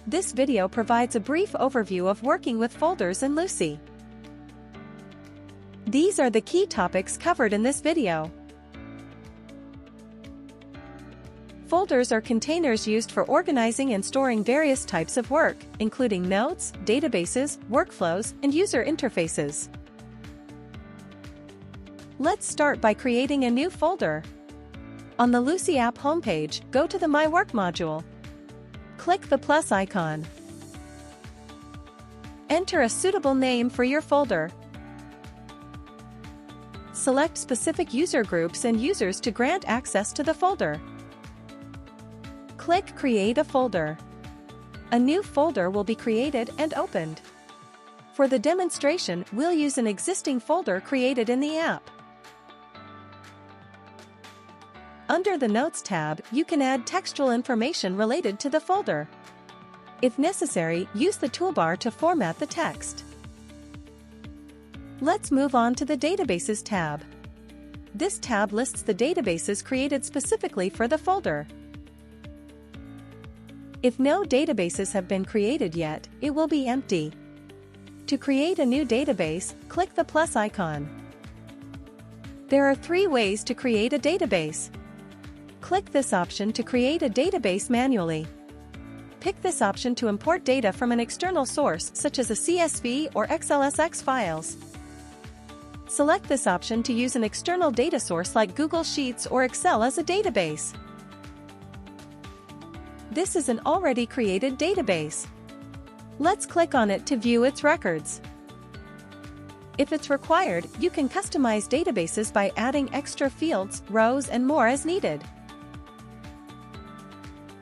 This video provides a brief overview of working with folders in Lucy. These are the key topics covered in this video. Folders are containers used for organizing and storing various types of work, including notes, databases, workflows, and user interfaces. Let's start by creating a new folder. On the Lucy app homepage, go to the My Work module. Click the plus icon. Enter a suitable name for your folder. Select specific user groups and users to grant access to the folder. Click Create a folder. A new folder will be created and opened. For the demonstration, we'll use an existing folder created in the app. Under the Notes tab, you can add textual information related to the folder. If necessary, use the toolbar to format the text. Let's move on to the Databases tab. This tab lists the databases created specifically for the folder. If no databases have been created yet, it will be empty. To create a new database, click the plus icon. There are 3 ways to create a database. Click this option to create a database manually. Pick this option to import data from an external source such as a CSV or XLSX files. Select this option to use an external data source like Google Sheets or Excel as a database. This is an already created database. Let's click on it to view its records. If it's required, you can customize databases by adding extra fields, rows, and more as needed.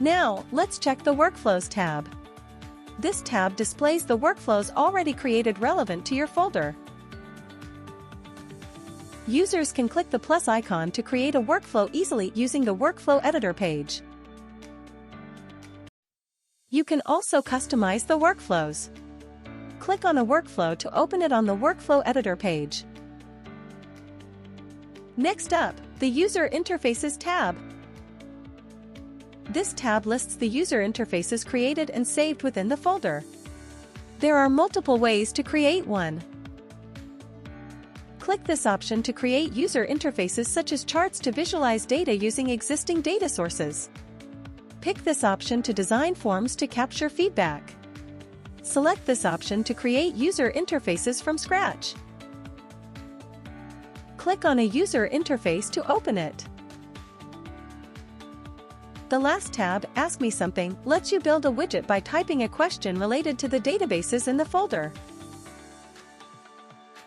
Now, let's check the Workflows tab. This tab displays the workflows already created relevant to your folder. Users can click the plus icon to create a workflow easily using the Workflow Editor page. You can also customize the workflows. Click on a workflow to open it on the Workflow Editor page. Next up, the User Interfaces tab. This tab lists the user interfaces created and saved within the folder. There are multiple ways to create one. Click this option to create user interfaces such as charts to visualize data using existing data sources. Pick this option to design forms to capture feedback. Select this option to create user interfaces from scratch. Click on a user interface to open it. The last tab, Ask Me Something, lets you build a widget by typing a question related to the databases in the folder.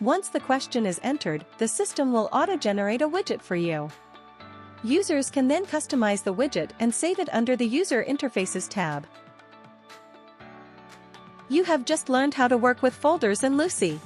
Once the question is entered, the system will auto-generate a widget for you. Users can then customize the widget and save it under the User Interfaces tab. You have just learned how to work with folders in Lucy.